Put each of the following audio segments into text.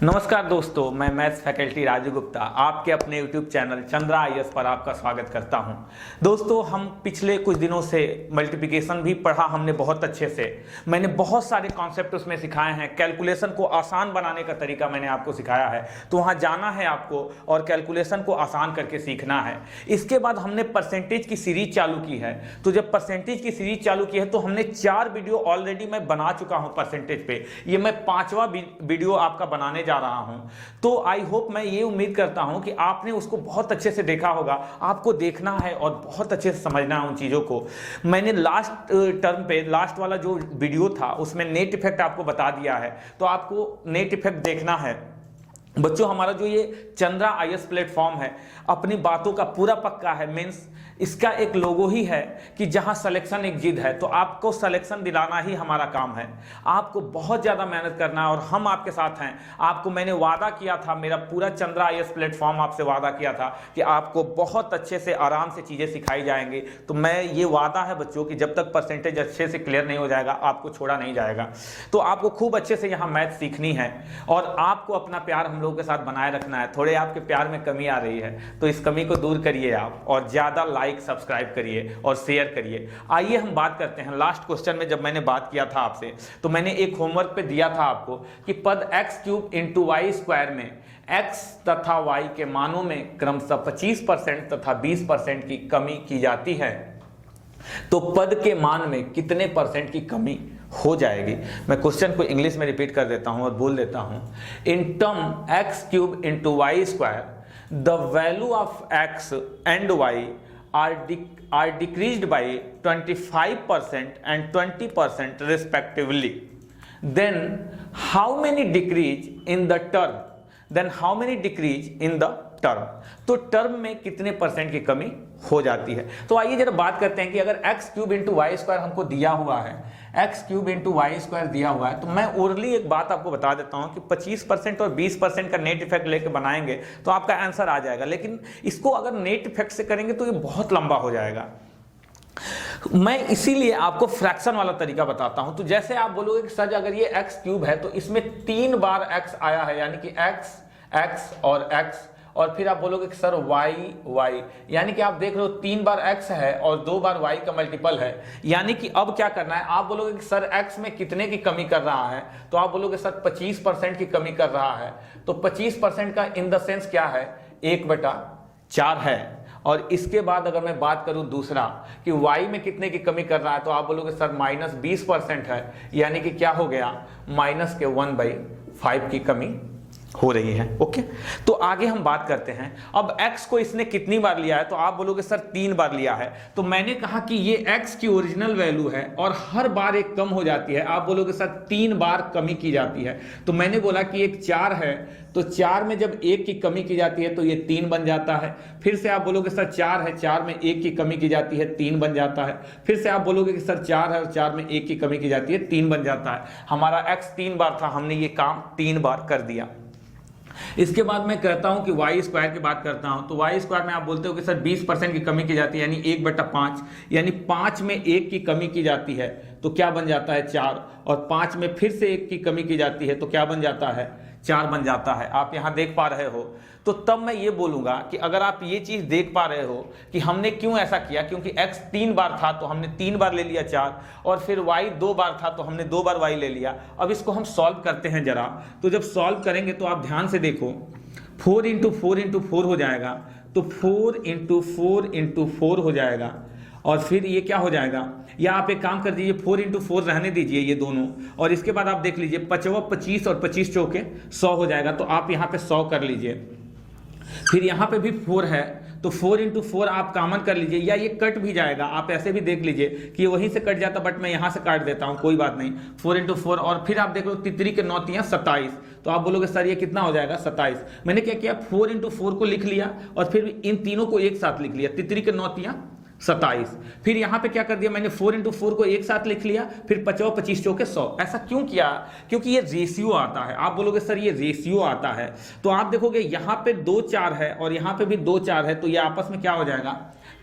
नमस्कार दोस्तों, मैं मैथ्स फैकल्टी राजू गुप्ता आपके अपने YouTube चैनल चंद्रा आईएएस पर आपका स्वागत करता हूं। दोस्तों, हम पिछले कुछ दिनों से मल्टीप्लिकेशन भी पढ़ा हमने बहुत अच्छे से। मैंने बहुत सारे कॉन्सेप्ट उसमें सिखाए हैं। कैलकुलेशन को आसान बनाने का तरीका मैंने आपको सिखाया है, तो वहां जाना है आपको और कैलकुलेशन को आसान करके सीखना है। इसके बाद हमने परसेंटेज की सीरीज चालू की है। तो जब परसेंटेज की सीरीज चालू की है तो हमने 4 वीडियो ऑलरेडी मैं बना चुका हूं परसेंटेज पे। ये मैं 5वां वीडियो आपका बनाने जा रहा हूं। तो आई होप, मैं ये उम्मीद करता हूं कि आपने उसको बहुत अच्छे से देखा होगा। आपको देखना है और बहुत अच्छे से समझना है उन चीजों को। मैंने लास्ट टर्म पे लास्ट वाला जो वीडियो था उसमें नेट इफेक्ट आपको बता दिया है, तो आपको नेट इफेक्ट देखना है। बच्चों, हमारा जो ये चंद्रा आईएएस प्लेटफॉर्म है अपनी बातों का पूरा पक्का है। मीन्स इसका एक लोगो ही है कि जहां सिलेक्शन एक जिद है, तो आपको सिलेक्शन दिलाना ही हमारा काम है। आपको बहुत ज़्यादा मेहनत करना है और हम आपके साथ हैं। आपको मैंने वादा किया था, मेरा पूरा चंद्रा आईएएस प्लेटफॉर्म आपसे वादा किया था कि आपको बहुत अच्छे से आराम से चीज़ें सिखाई जाएंगी। तो मैं ये वादा है बच्चों कि जब तक परसेंटेज अच्छे से क्लियर नहीं हो जाएगा आपको छोड़ा नहीं जाएगा। तो आपको खूब अच्छे से यहाँ मैथ सीखनी है और आपको अपना प्यार हम लोगों के साथ बनाए रखना है। थोड़े आपके प्यार में कमी आ रही है, तो इस कमी को दूर करिए आप और ज़्यादा लाइक सब्सक्राइब करिए और शेयर करिए। आइए हम बात करते हैं लास्ट क्वेश्चन में। जब मैंने बात किया था आपसे तो मैंने एक होमवर्क पे दिया था आपको कि पद x³ इंटू वाई स्क्वायर में x तथा y के मानों में क्रमशः 25% तथा 20% की कमी की जाती है, तो पद के मान में कितने परसेंट की कमी हो जाएगी। मैं क्वेश्चन को इंग्लिश में रिपीट कर देता हूं और बोल देता हूं। In term x³ into y square the value of x and y are decreased by 25% and 20% respectively. Then how many decrease in the term? तो टर्म में कितने परसेंट की कमी हो जाती है। तो आइए जरा बात करते हैं कि अगर x³ इंटू वाई स्क्वायर हमको दिया हुआ है, x³ इंटू वाई स्क्वायर दिया हुआ है, तो मैं ओरली एक बात आपको बता देता हूं कि 25% और 20% का नेट इफेक्ट लेके बनाएंगे तो आपका आंसर आ जाएगा। लेकिन इसको अगर नेट इफेक्ट से करेंगे तो ये बहुत लंबा हो जाएगा। मैं इसीलिए आपको फ्रैक्शन वाला तरीका बताता हूं। तो जैसे आप बोलोगे कि सर अगर ये x³ है तो इसमें 3 बार x आया है, यानी कि x और फिर आप बोलोगे कि सर y, यानी कि आप देख रहे हो 3 बार x है और 2 बार y का मल्टीपल है। यानी कि अब क्या करना है, आप बोलोगे कि सर x में कितने की कमी कर रहा है, तो आप बोलोगे सर 25% की कमी कर रहा है। तो 25% का इन द सेंस क्या है, 1/4 है। और इसके बाद अगर मैं बात करूं दूसरा कि y में कितने की कमी कर रहा है, तो आप बोलोगे सर -20% है, यानी कि क्या हो गया, -1/5 की कमी हो रही है। ओके, तो आगे हम बात करते हैं। अब x को इसने कितनी बार लिया है, तो आप बोलोगे सर 3 बार लिया है। तो मैंने कहा कि ये x की ओरिजिनल वैल्यू है और हर बार एक कम हो जाती है। आप बोलोगे सर 3 बार कमी की जाती है। तो मैंने बोला कि एक 4 है, तो 4 में जब 1 की कमी की जाती है तो ये 3 बन जाता है। फिर से आप बोलोगे सर 4 है, 4 में 1 की कमी की जाती है, 3 बन जाता है। फिर से आप बोलोगे कि सर 4 है और 4 में 1 की कमी की जाती है, 3 बन जाता है। हमारा x 3 बार था, हमने ये काम 3 बार कर दिया। इसके बाद मैं कहता हूं कि वाई स्क्वायर की बात करता हूं। तो वाई स्क्वायर में आप बोलते हो कि सर 20% की कमी की जाती है, यानी 1/5, यानी 5 में 1 की कमी की जाती है तो क्या बन जाता है, 4। और 5 में फिर से 1 की कमी की जाती है तो क्या बन जाता है, 4 बन जाता है। आप यहां देख पा रहे हो। तो तब मैं ये बोलूंगा कि अगर आप ये चीज देख पा रहे हो कि हमने क्यों ऐसा किया, क्योंकि x 3 बार था तो हमने 3 बार ले लिया 4, और फिर y 2 बार था तो हमने 2 बार y ले लिया। अब इसको हम सॉल्व करते हैं जरा। तो जब सॉल्व करेंगे तो आप ध्यान से देखो, 4 इंटू 4 इंटू 4 हो जाएगा, तो 4 इंटू 4 इंटू 4 हो जाएगा। और फिर ये क्या हो जाएगा, या आप एक काम कर दीजिए, 4 इंटू 4 रहने दीजिए ये दोनों, और इसके बाद आप देख लीजिए 25 और 25 चौके 100 हो जाएगा। तो आप यहाँ पे 100 कर लीजिए। फिर यहाँ पे भी 4 है तो 4 इंटू 4 आप कॉमन कर लीजिए, या ये कट भी जाएगा। आप ऐसे भी देख लीजिए कि ये वहीं से कट जाता, बट मैं यहाँ से काट देता हूँ, कोई बात नहीं। 4 इंटू 4, और फिर आप देख लो तितरी के 9 तियां 27, तो आप बोलोगे सर ये कितना हो जाएगा, 27। मैंने क्या किया, 4 इंटू 4 को लिख लिया और फिर इन तीनों को एक साथ लिख लिया, तितरी के 9 तियां 27। फिर यहां पे क्या कर दिया मैंने, 4 इंटू 4 को एक साथ लिख लिया, फिर 50 25 चौके 100। ऐसा क्यों किया, क्योंकि ये रेशियो आता है। आप बोलोगे सर ये रेशियो आता है, तो आप देखोगे यहां पे 2 4 है और यहां पे भी 2 4 है, तो ये आपस में क्या हो जाएगा,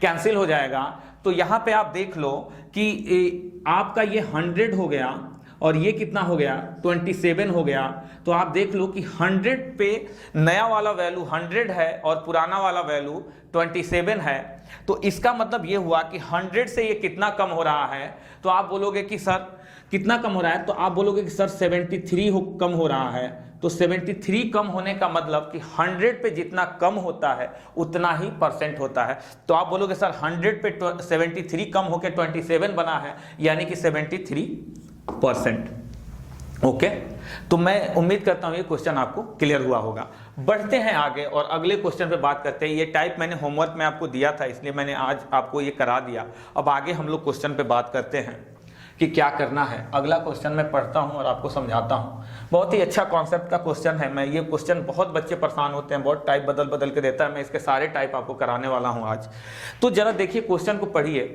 कैंसिल हो जाएगा। तो यहां पे आप देख लो कि आपका ये 100 हो गया और ये कितना हो गया 27 हो गया। तो आप देख लो कि 100 पे नया वाला वैल्यू 100 है और पुराना वाला वैल्यू 27 है। तो इसका मतलब ये हुआ कि 100 से ये कितना कम हो रहा है। तो आप बोलोगे कि सर कितना कम हो रहा है, तो आप बोलोगे कि सर 73 कम हो रहा है। तो 73 कम होने का मतलब कि 100 पे जितना कम होता है उतना ही परसेंट होता है। तो आप बोलोगे सर 100 पे 73 कम होकर 27 बना है, यानी कि 73%। ओके, तो मैं उम्मीद करता हूं ये क्वेश्चन आपको क्लियर हुआ होगा। बढ़ते हैं आगे और अगले क्वेश्चन पे बात करते हैं। ये टाइप मैंने होमवर्क में आपको दिया था, इसलिए मैंने आज आपको ये करा दिया। अब आगे हम लोग क्वेश्चन पे बात करते हैं कि क्या करना है। अगला क्वेश्चन मैं पढ़ता हूं और आपको समझाता हूं। बहुत ही अच्छा कॉन्सेप्ट का क्वेश्चन है। मैं ये क्वेश्चन बहुत बच्चे परेशान होते हैं, बहुत टाइप बदल बदल के देता है। मैं इसके सारे टाइप आपको कराने वाला हूं आज। तो जरा देखिए क्वेश्चन को पढ़िए।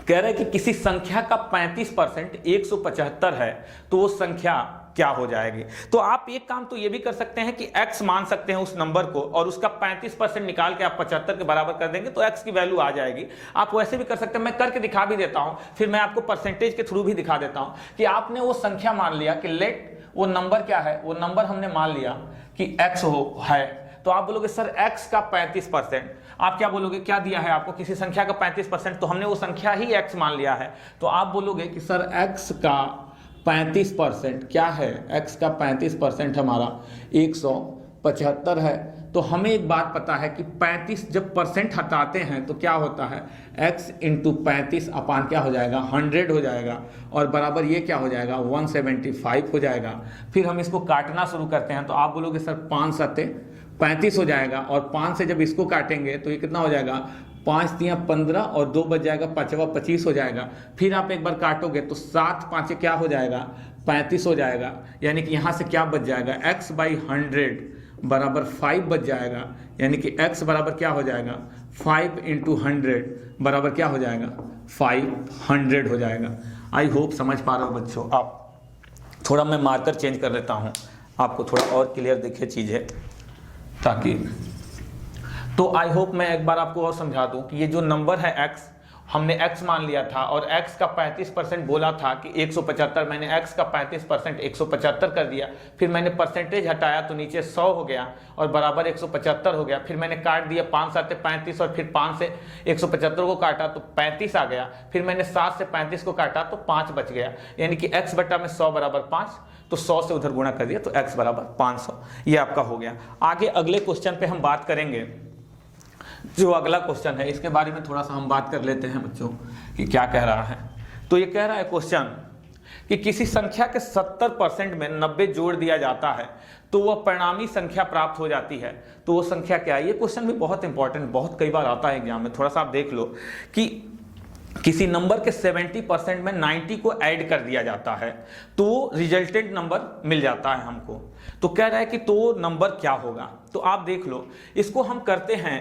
कह रहा है कि किसी संख्या का 35% 175 है, तो वो संख्या क्या हो जाएगी। तो आप एक काम तो ये भी कर सकते हैं कि x मान सकते हैं उस नंबर को और उसका 35% निकाल के आप 75 के बराबर कर देंगे तो x की वैल्यू आ जाएगी। आप वैसे भी कर सकते हैं, मैं करके दिखा भी देता हूं, फिर मैं आपको परसेंटेज के थ्रू भी दिखा देता हूं कि आपने वो संख्या मान लिया कि लेट वो नंबर क्या है, वो नंबर हमने मान लिया कि x है। तो आप बोलोगे सर x का 35%, आप क्या बोलोगे, क्या दिया है आपको किसी संख्या का 35%, तो हमने वो संख्या ही x मान लिया है। तो आप बोलोगे कि सर x का 35% क्या है, x का 35% हमारा 175 है। तो हमें एक बात पता है कि 35 जब परसेंट हटाते हैं तो क्या होता है, x इंटू 35 अपान क्या हो जाएगा 100 हो जाएगा और बराबर ये क्या हो जाएगा 175 हो जाएगा। फिर हम इसको काटना शुरू करते हैं। तो आप बोलोगे सर 5 सत्ते 35 हो जाएगा और 5 से जब इसको काटेंगे तो ये कितना हो जाएगा 5 तियां 15 और 2 बच जाएगा 5वां 25 हो जाएगा। फिर आप एक बार काटोगे तो 7 5 क्या हो जाएगा 35 हो जाएगा। यानी कि यहाँ से क्या बच जाएगा x/100 बराबर 5 बच जाएगा। यानी कि x बराबर क्या हो जाएगा 5 इंटू 100 बराबर क्या हो जाएगा 500 हो जाएगा। आई होप समझ पा रहे हो बच्चों आप। थोड़ा मैं मार्कर चेंज कर लेता हूँ, आपको थोड़ा और क्लियर दिखे चीज़ें ताकि। तो आई होप मैं एक बार आपको और समझा दूं कि ये जो नंबर है x, हमने x मान लिया था और x का 35% बोला था कि 175, मैंने x का 35% 175 कर दिया। फिर मैंने परसेंटेज हटाया तो नीचे 100 हो गया और बराबर 175 हो गया। फिर मैंने काट दिया 5 7 35 और फिर 5 से 175 को काटा तो 35 आ गया। फिर मैंने 7 से 35 को काटा तो 5 बच गया। यानी कि x बटा में 100 बराबर 5, तो 100 से उधर गुणा कर दिया तो x बराबर 500। ये आपका हो गया। आगे अगले क्वेश्चन पे हम बात करेंगे। जो अगला क्वेश्चन है इसके बारे में थोड़ा सा हम बात कर लेते हैं बच्चों कि क्या कह रहा है। तो ये कह रहा है क्वेश्चन कि किसी संख्या के 70% में 90 जोड़ दिया जाता है तो वह परिणामी संख्या प्राप्त हो जाती है। तो वो संख्या क्या है। ये क्वेश्चन भी बहुत इंपॉर्टेंट, बहुत कई बार आता है एग्जाम में। थोड़ा सा आप देख लो कि किसी नंबर के 70% में 90 को ऐड कर दिया जाता है तो रिजल्टेंट नंबर मिल जाता है हमको। तो कह रहा है कि तो नंबर क्या होगा। तो आप देख लो, इसको हम करते हैं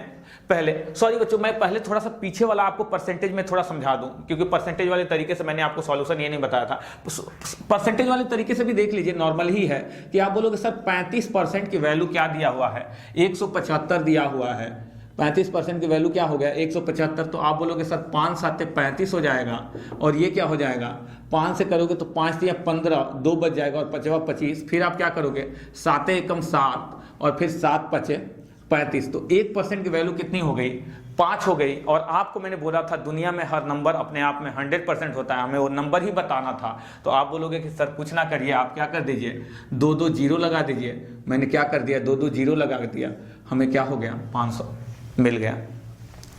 पहले। सॉरी बच्चों, मैं पहले थोड़ा सा पीछे वाला आपको परसेंटेज में थोड़ा समझा दूं, क्योंकि परसेंटेज वाले तरीके से मैंने आपको सॉल्यूशन ये नहीं बताया था। परसेंटेज वाले तरीके से भी देख लीजिए, नॉर्मल ही है कि आप बोलोगे सर 35% की वैल्यू क्या दिया हुआ है 175 दिया हुआ है। 35% की वैल्यू क्या हो गया 175। तो आप बोलोगे सर 5 7 35 हो जाएगा और ये क्या हो जाएगा 5 से करोगे तो 5 तियां 15, 2 बच जाएगा और 5वां 25। फिर आप क्या करोगे 7 एकम 7 और फिर 7 5 35। तो 1% की वैल्यू कितनी हो गई 5 हो गई। और आपको मैंने बोला था दुनिया में हर नंबर अपने आप में 100% होता है, हमें वो नंबर ही बताना था। तो आप बोलोगे कि सर कुछ ना करिए, आप क्या कर दीजिए 2 2 जीरो लगा दीजिए। मैंने क्या कर दिया 2 2 जीरो लगा दिया, हमें क्या हो गया 500 मिल गया।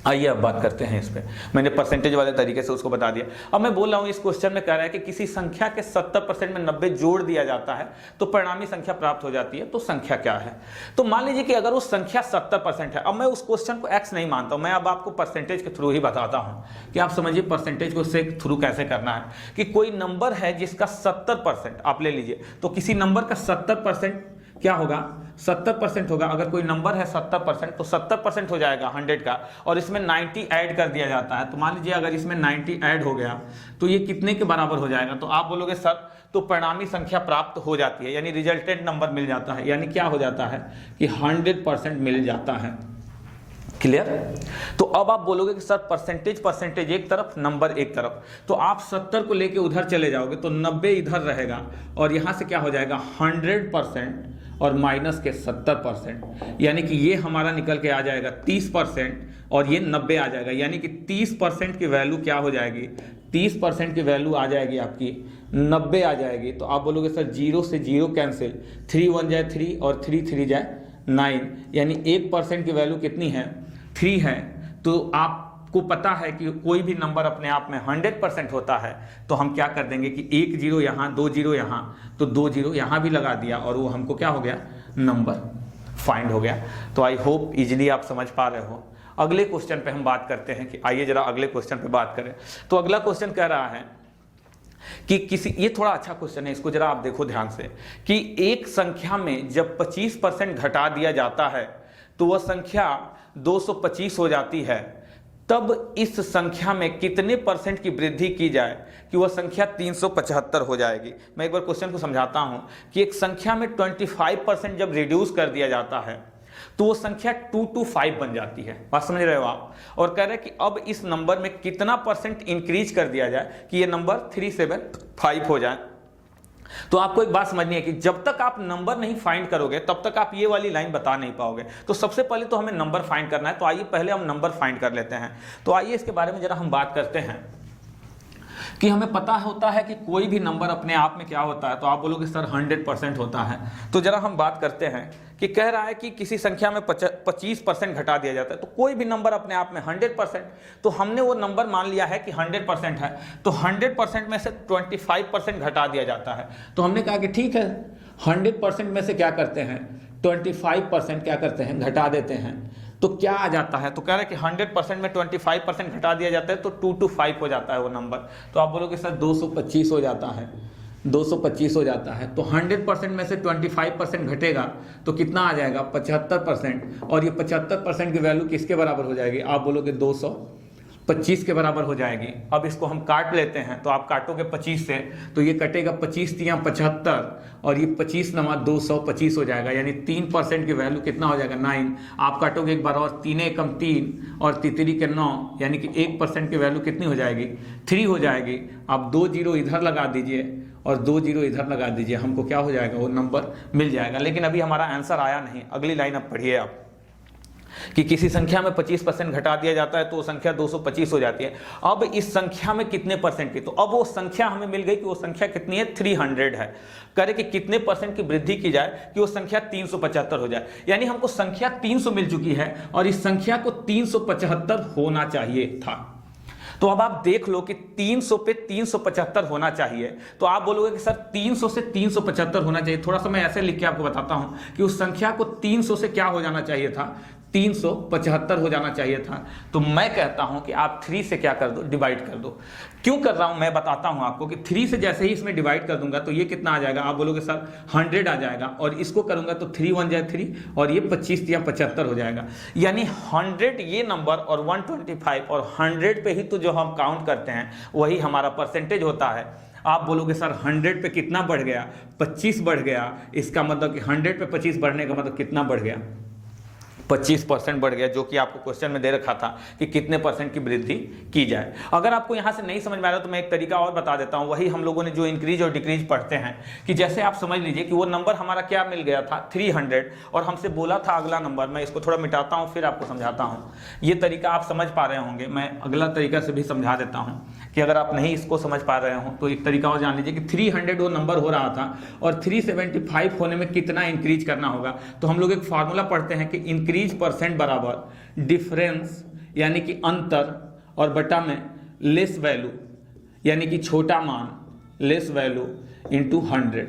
आइए अब बात करते हैं इस पे। मैंने परसेंटेज वाले तरीके से उसको बता दिया। अब मैं बोल रहा हूँ इस क्वेश्चन में कह रहा है कि किसी संख्या के 70% में 90 जोड़ दिया जाता है तो परिणामी संख्या प्राप्त हो जाती है। तो संख्या क्या है। तो मान लीजिए कि अगर वो संख्या 70% है। अब मैं उस क्वेश्चन को x नहीं मानता हूँ, मैं अब आपको परसेंटेज के थ्रू ही बताता हूँ कि आप समझिए परसेंटेज को से थ्रू कैसे करना है। कि कोई नंबर है जिसका 70% आप ले लीजिए, तो किसी नंबर का 70% क्या होगा 70% होगा। अगर कोई नंबर है 70% तो 70% हो जाएगा 100 का, और इसमें 90 ऐड कर दिया जाता है। तो मान लीजिए अगर इसमें 90 ऐड हो गया तो ये कितने के बराबर हो जाएगा। तो आप बोलोगे सर तो परिणामी संख्या प्राप्त हो जाती है, यानी रिजल्टेंट नंबर मिल जाता है। यानी क्या हो जाता है कि 100% मिल जाता है। क्लियर। तो अब आप बोलोगे कि सर परसेंटेज एक तरफ, नंबर एक तरफ, तो आप 70 को लेके उधर चले जाओगे तो 90 इधर रहेगा और यहाँ से क्या हो जाएगा 100% और माइनस के 70%, यानी कि ये हमारा निकल के आ जाएगा 30% और ये 90 आ जाएगा, यानी कि 30% की वैल्यू क्या हो जाएगी, 30% की वैल्यू आ जाएगी आपकी 90 आ जाएगी। तो आप बोलोगे सर 0 से 0 कैंसिल, 3 1 जाए 3 और 3 3 जाए 9, यानी 1% की वैल्यू कितनी है 3 है। तो आपको पता है कि कोई भी नंबर अपने आप में 100% होता है, तो हम क्या कर देंगे कि 1 0 यहाँ, 2 0 यहाँ, तो 2 0 यहाँ भी लगा दिया और वो हमको क्या हो गया, नंबर फाइंड हो गया। तो आई होप इजीली आप समझ पा रहे हो। अगले क्वेश्चन पे हम बात करते हैं कि आइए जरा अगले क्वेश्चन पे बात करें। तो अगला क्वेश्चन कह रहा है कि ये थोड़ा अच्छा क्वेश्चन है, इसको जरा आप देखो ध्यान से, कि एक संख्या में जब 25% घटा दिया जाता है तो वह संख्या 225 हो जाती है, तब इस संख्या में कितने परसेंट की वृद्धि की जाए कि वह संख्या 375 हो जाएगी। मैं एक बार क्वेश्चन को समझाता हूं कि एक संख्या में 25% जब रिड्यूस कर दिया जाता है तो वो संख्या 225 बन जाती है। बात समझ रहे हो आप। और कह रहे हैं कि अब इस नंबर में कितना परसेंट इंक्रीज कर दिया जाए कि ये नंबर 375 हो जाए। तो आपको एक बात समझनी है कि जब तक आप नंबर नहीं फाइंड करोगे तब तक आप ये वाली लाइन बता नहीं पाओगे। तो सबसे पहले तो हमें नंबर फाइंड करना है, तो आइए पहले हम नंबर फाइंड कर लेते हैं। तो आइए इसके बारे में जरा हम बात करते हैं कि हमें पता होता है कि कोई भी नंबर अपने आप में क्या होता है। तो आप बोलोगे सर 100% होता है। तो जरा हम बात करते हैं कि कह रहा है कि किसी संख्या में 25% घटा दिया जाता है, तो कोई भी नंबर अपने आप में 100%, तो हमने वो नंबर मान लिया है कि 100% है, तो 100% में से 25% घटा दिया जाता है। तो हमने कहा कि ठीक है 100% में से क्या करते हैं 25% क्या करते हैं घटा देते हैं, तो क्या आ जाता है। तो कह रहे हैं कि 100% में 25% घटा दिया जाता है तो 225 हो जाता है वो नंबर। तो आप बोलोगे सर 225 हो जाता है, 225 हो जाता है। तो 100% में से 25% घटेगा तो कितना आ जाएगा 75%, और ये 75% की वैल्यू किसके बराबर हो जाएगी, आप बोलोगे 225 के बराबर हो जाएगी। अब इसको हम काट लेते हैं, तो आप काटोगे 25 से तो ये कटेगा 25 तिया 75 और ये 25 नमा 225 हो जाएगा, यानी 3% की वैल्यू कितना हो जाएगा 9। आप काटोगे एक बार और, 3 एकम 3 और तितरी के 9, यानी कि 1% की वैल्यू कितनी हो जाएगी 3 हो जाएगी। आप 2 0 इधर लगा दीजिए और 2 0 इधर लगा दीजिए, हमको क्या हो जाएगा वो नंबर मिल जाएगा। लेकिन अभी हमारा आंसर आया नहीं। अगली लाइन अब पढ़िए आप कि किसी संख्या में 25% घटा दिया जाता है तो वो संख्या 225 हो जाती है। अब इस संख्या में कितने परसेंट की, तो अब वो संख्या हमें मिल गई कि वो संख्या कितनी है 300 है। करे कि कितने परसेंट की वृद्धि की जाए कि वो संख्या 375 हो जाए, यानी हमको संख्या 300 मिल चुकी है और इस संख्या को 375 होना चाहिए था। तो अब आप देख लो कि 300 पे 375 होना चाहिए, तो आप बोलोगे कि सर 300 से 375 होना चाहिए। थोड़ा सा मैं ऐसे लिख के आपको बताता हूं कि उस संख्या को 300 से क्या हो जाना चाहिए था 375 हो जाना चाहिए था। तो मैं कहता हूं कि आप 3 से क्या कर दो डिवाइड कर दो। क्यों कर रहा हूं मैं बताता हूं आपको कि 3 से जैसे ही इसमें डिवाइड कर दूंगा तो ये कितना आ जाएगा, आप बोलोगे सर 100 आ जाएगा, और इसको करूंगा तो 3 1 जाए 3 और ये 25 या 75 हो जाएगा। यानी 100 ये नंबर और 125 और 100 पे ही तो जो हम काउंट करते हैं वही हमारा परसेंटेज होता है। आप बोलोगे सर 100 पे कितना बढ़ गया 25 बढ़ गया, इसका मतलब कि 100 पे 25 बढ़ने का मतलब कितना बढ़ गया 25% बढ़ गया, जो कि आपको क्वेश्चन में दे रखा था कि कितने परसेंट की वृद्धि की जाए। अगर आपको यहां से नहीं समझ में आ रहा तो मैं एक तरीका और बता देता हूं, वही हम लोगों ने जो इंक्रीज और डिक्रीज पढ़ते हैं कि जैसे आप समझ लीजिए कि वो नंबर हमारा क्या मिल गया था 300 और हमसे बोला था अगला नंबर, मैं इसको थोड़ा मिटाता हूं फिर आपको समझाता हूं। ये तरीका आप समझ पा रहे होंगे, मैं अगला तरीका से भी समझा देता हूं कि अगर आप नहीं इसको समझ पा रहे हो तो एक तरीका और जान लीजिए कि 300 वो नंबर हो रहा था और 375 होने में कितना इंक्रीज करना होगा। तो हम लोग एक फार्मूला पढ़ते हैं कि इंक्रीज परसेंट बराबर डिफरेंस यानी कि अंतर और बटा में लेस वैल्यू यानी कि छोटा मान लेस वैल्यू इनटू 100।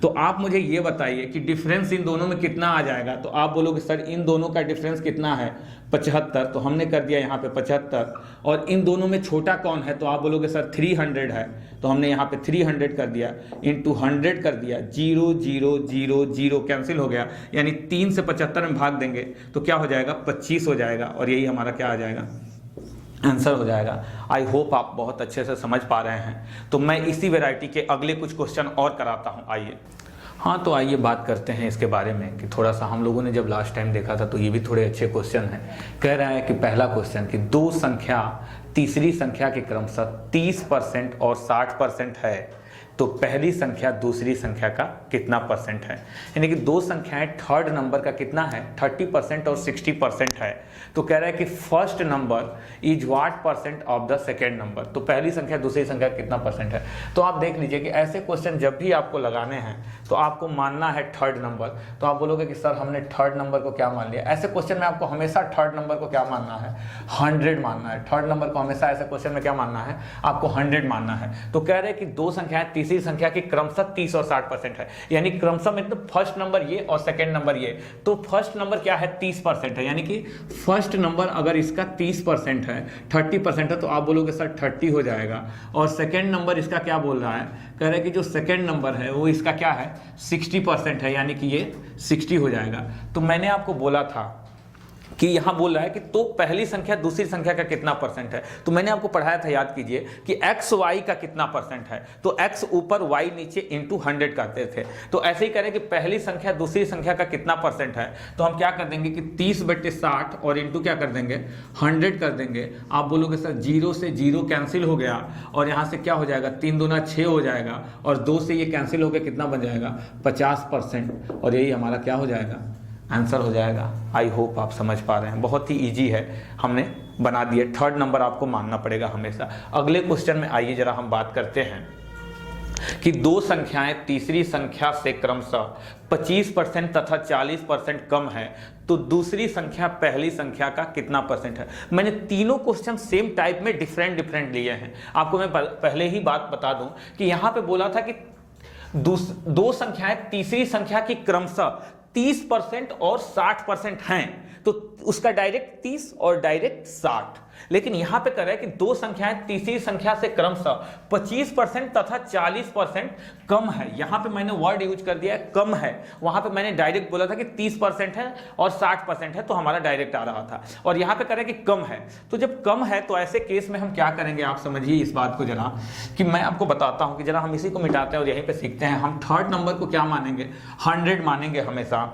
तो आप मुझे ये बताइए कि डिफरेंस इन दोनों में कितना आ जाएगा। तो आप बोलोगे सर इन दोनों का डिफरेंस कितना है 75, तो हमने कर दिया यहाँ पे 75, और इन दोनों में छोटा कौन है तो आप बोलोगे सर 300 है, तो हमने यहाँ पे 300 कर दिया इंटू 100 कर दिया, 0 0 0 0 कैंसिल हो गया, यानी 3 से 75 में भाग देंगे तो क्या हो जाएगा 25 हो जाएगा, और यही हमारा क्या आ जाएगा आंसर हो जाएगा। आई होप आप बहुत अच्छे से समझ पा रहे हैं। तो मैं इसी वैरायटी के अगले कुछ क्वेश्चन और कराता हूं। आइए हाँ, तो आइए बात करते हैं इसके बारे में कि थोड़ा सा हम लोगों ने जब लास्ट टाइम देखा था तो ये भी थोड़े अच्छे क्वेश्चन हैं। कह रहा है कि पहला क्वेश्चन कि दो संख्या तीसरी संख्या के क्रमशः 30% और 60% है, तो पहली संख्या दूसरी संख्या का कितना परसेंट है। यानी कि दो संख्याएं थर्ड नंबर का कितना है 30% और 60% है, तो कह रहा है कि first number is what percent of the second number. तो पहली संख्या दूसरी संख्या का कितना परसेंट है। तो आप देख लीजिए कि ऐसे क्वेश्चन जब भी आपको लगाने हैं तो आपको मानना है थर्ड नंबर। तो आप बोलोगे कि सर हमने थर्ड नंबर को क्या मान लिया। ऐसे क्वेश्चन में आपको हमेशा थर्ड नंबर को क्या मानना है 100 मानना है। थर्ड नंबर को हमेशा ऐसे क्वेश्चन में क्या मानना है आपको 100 मानना है। तो कह रहे हैं कि दो संख्याएं तीसरी संख्या की क्रमशः 30 और 60% है, यानी क्रमशः मतलब फर्स्ट नंबर ये और सेकंड नंबर ये। तो फर्स्ट नंबर क्या है 30% है, यानी कि फर्स्ट नंबर अगर इसका 30% है 30% है तो आप बोलोगे सर 30 हो जाएगा। और सेकंड नंबर इसका क्या बोल रहा है, कह रहे हैं कि जो सेकंड नंबर है वो इसका क्या है 60% है, यानी कि ये 60 हो जाएगा। तो मैंने आपको बोला था कि यहाँ बोल रहा है कि तो पहली संख्या दूसरी संख्या का कितना परसेंट है। तो मैंने आपको पढ़ाया था, याद कीजिए कि एक्स वाई का कितना परसेंट है, तो एक्स ऊपर वाई नीचे इंटू 100 करते थे। तो ऐसे ही करें कि पहली संख्या दूसरी संख्या का कितना परसेंट है, तो हम क्या कर देंगे कि 30/60 और इंटू क्या कर देंगे 100 कर देंगे। आप बोलोगे सर 0 से 0 कैंसिल हो गया और यहाँ से क्या हो जाएगा 3 दूना 6 हो जाएगा और 2 से ये कैंसिल हो गया, कितना बन जाएगा 50%, और यही हमारा क्या हो जाएगा आंसर हो जाएगा। आई होप आप समझ पा रहे हैं, बहुत ही इजी है, हमने बना दिया। थर्ड नंबर आपको मानना पड़ेगा हमेशा। अगले क्वेश्चन में आइए जरा हम बात करते हैं कि दो संख्याएं तीसरी संख्या से क्रमशः 25% तथा 40% कम है, तो दूसरी संख्या पहली संख्या का कितना परसेंट है। मैंने तीनों क्वेश्चन सेम टाइप में डिफरेंट लिए हैं। आपको मैं पहले ही बात बता दूं कि यहां पे बोला था कि दो संख्याएं तीसरी संख्या की क्रमशः 30% और 60% हैं, तो उसका डायरेक्ट 30 और डायरेक्ट 60। लेकिन यहां पे कर रहा है कि दो संख्याएं तीसरी संख्या से क्रमशः 25% तथा 40% कम है। यहां पे मैंने वर्ड यूज कर दिया है कम है, वहां पे मैंने डायरेक्ट बोला था कि 30% है और 60% है, तो हमारा डायरेक्ट आ रहा था। और यहां पे कर रहा है कि कम है, तो जब कम है तो ऐसे केस में हम क्या करेंगे आप समझिए इस बात को जरा, कि मैं आपको बताता हूं कि जरा हम इसी को मिटाते हैं और यहीं पे सीखते हैं। हम थर्ड नंबर को क्या मानेंगे 100 मानेंगे हमेशा।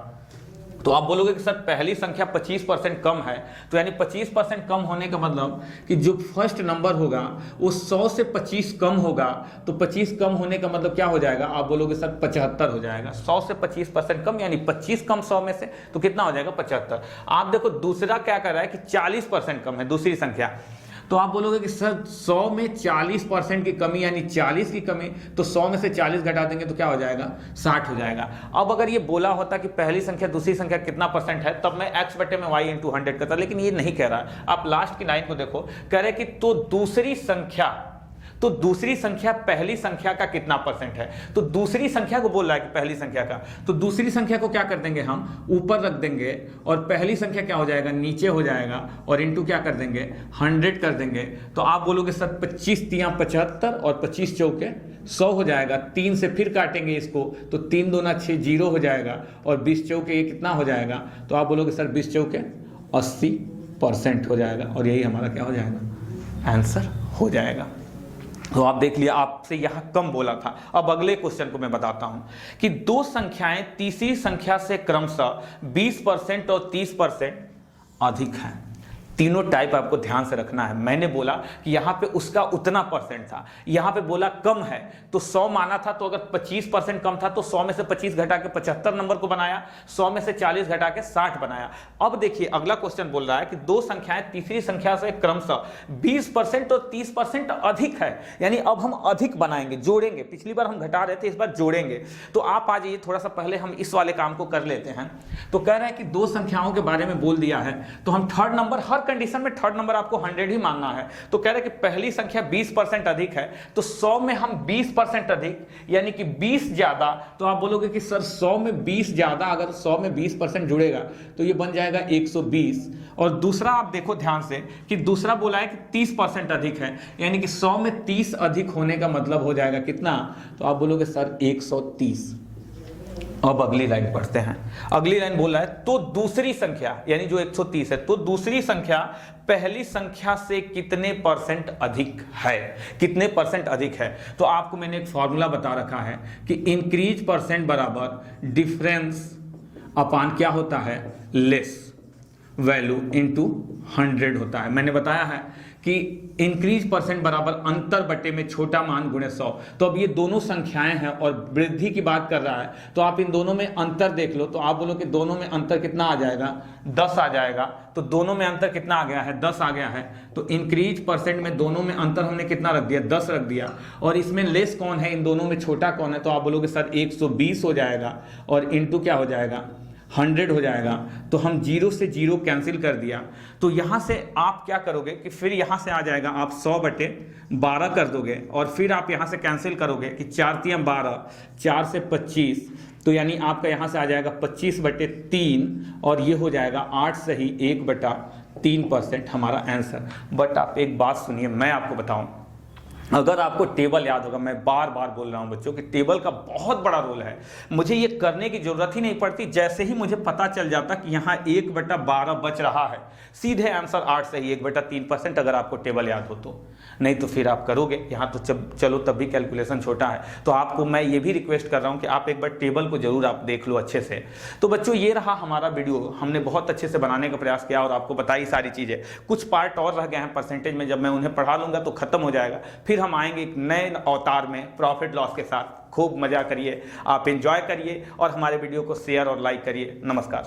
तो आप बोलोगे कि सर पहली संख्या 25% कम है, तो यानी 25% कम होने का मतलब कि जो फर्स्ट नंबर होगा वो 100 से 25 कम होगा, तो 25 कम होने का मतलब क्या हो जाएगा, आप बोलोगे सर 75 हो जाएगा। 100 से 25% कम यानी 25 कम 100 में से, तो कितना हो जाएगा 75। आप देखो दूसरा क्या कर रहा है कि 40% कम है दूसरी संख्या, तो आप बोलोगे कि सर 100 में 40% की कमी यानी 40 की कमी, तो 100 में से 40 घटा देंगे तो क्या हो जाएगा 60 हो जाएगा। अब अगर ये बोला होता कि पहली संख्या दूसरी संख्या कितना परसेंट है, तब मैं x बटे में y इंटू 100 करता, लेकिन ये नहीं कह रहा। आप लास्ट की लाइन को देखो, कह रहे कि तो दूसरी संख्या पहली संख्या का कितना परसेंट है। तो दूसरी संख्या को बोल रहा है कि पहली संख्या का, तो दूसरी संख्या को क्या कर देंगे हम ऊपर रख देंगे और पहली संख्या क्या हो जाएगा नीचे हो जाएगा और इंटू क्या कर देंगे 100 कर देंगे। तो आप बोलोगे सर 25 तियां 75 और 25 चौके 100 हो जाएगा। 3 से फिर काटेंगे इसको, तो 3 दूना 6 0 हो जाएगा और 20 चौके ये कितना हो जाएगा, तो आप बोलोगे सर 20 चौके 80% हो जाएगा, और यही हमारा क्या हो जाएगा आंसर हो जाएगा। तो आप देख लिया, आपसे यहां कम बोला था। अब अगले क्वेश्चन को मैं बताता हूं कि दो संख्याएं तीसरी संख्या से क्रमशः 20% और 30% अधिक हैं। तीनों टाइप आपको ध्यान से रखना है। मैंने बोला कि यहाँ पे उसका उतना परसेंट था, यहाँ पे बोला कम है, तो 100 माना था, तो अगर 25% कम था तो 100 में से 25 घटा के 75 नंबर को बनाया, 100 में से 40 घटा के 60 बनाया। अब देखिए अगला क्वेश्चन बोल रहा है कि दो संख्याएं तीसरी संख्या से क्रमशः 20% और 30% अधिक है, यानी अब हम अधिक बनाएंगे, जोड़ेंगे। पिछली बार हम घटा रहे थे, इस बार जोड़ेंगे। तो आप आ जाइए, थोड़ा सा पहले हम इस वाले काम को कर लेते हैं। तो कह रहे हैं कि दो संख्याओं के बारे में बोल दिया है, तो हम थर्ड नंबर, हर कंडीशन में थर्ड नंबर आपको 100 ही मानना है। तो कह रहे हैं कि पहली संख्या 20% अधिक है, तो 100 में हम 20% अधिक यानी कि 20 ज्यादा, तो आप बोलोगे कि सर 100 में 20 ज्यादा, अगर 100 में 20% जुड़ेगा तो ये बन जाएगा 120। और दूसरा आप देखो ध्यान से कि दूसरा बोला है कि 30% अधिक है, यानी कि 100 में 30 अधिक होने का मतलब हो जाएगा कितना, तो आप बोलोगे सर 130। अब अगली लाइन पढ़ते हैं। अगली लाइन बोल रहा है तो दूसरी संख्या यानी जो 130 है, तो दूसरी संख्या पहली संख्या से कितने परसेंट अधिक है, कितने परसेंट अधिक है। तो आपको मैंने एक फॉर्मूला बता रखा है कि इंक्रीज परसेंट बराबर डिफरेंस अपान क्या होता है, लेस वैल्यू इनटू 100 होता है। मैंने बताया है कि इंक्रीज परसेंट बराबर अंतर बटे में छोटा मान गुणे 100। तो अब ये दोनों संख्याएं हैं और वृद्धि की बात कर रहा है, तो आप इन दोनों में अंतर देख लो। तो आप बोलो कि दोनों में अंतर कितना आ जाएगा, 10 आ जाएगा। तो दोनों में अंतर कितना आ गया है, 10 आ गया है। तो इंक्रीज परसेंट में दोनों में अंतर हमने कितना रख दिया, 10 रख दिया। और इसमें लेस कौन है, इन दोनों में छोटा कौन है, तो आप बोलोगे सर 120 हो जाएगा और इंटू क्या हो जाएगा, 100 हो जाएगा। तो हम 0 से 0 कैंसिल कर दिया। तो यहाँ से आप क्या करोगे कि फिर यहाँ से आ जाएगा, आप 100/12 कर दोगे और फिर आप यहाँ से कैंसिल करोगे कि 4 × 12, 4 से 25, तो यानी आपका यहाँ से आ जाएगा 25/3 और ये हो जाएगा 8 सही 1/3% हमारा आंसर। बट आप एक बात सुनिए, मैं आपको बताऊँ, अगर आपको टेबल याद होगा, मैं बार बार बोल रहा हूं बच्चों कि टेबल का बहुत बड़ा रोल है। मुझे ये करने की जरूरत ही नहीं पड़ती, जैसे ही मुझे पता चल जाता कि यहाँ 1/12 बच रहा है, सीधे आंसर 8 सही 1/3% अगर आपको टेबल याद हो तो। नहीं तो फिर आप करोगे यहाँ तो चलो तब भी कैलकुलेशन छोटा है। तो आपको मैं ये भी रिक्वेस्ट कर रहा हूँ कि आप एक बार टेबल को जरूर आप देख लो अच्छे से। तो बच्चों ये रहा हमारा वीडियो, हमने बहुत अच्छे से बनाने का प्रयास किया और आपको बताई सारी चीज़ें। कुछ पार्ट और रह गए हैं परसेंटेज में, जब मैं उन्हें पढ़ा लूँगा तो खत्म हो जाएगा। फिर हम आएंगे एक नए अवतार में प्रॉफिट लॉस के साथ। खूब मजा करिए, आप एंजॉय करिए और हमारे वीडियो को शेयर और लाइक करिए। नमस्कार।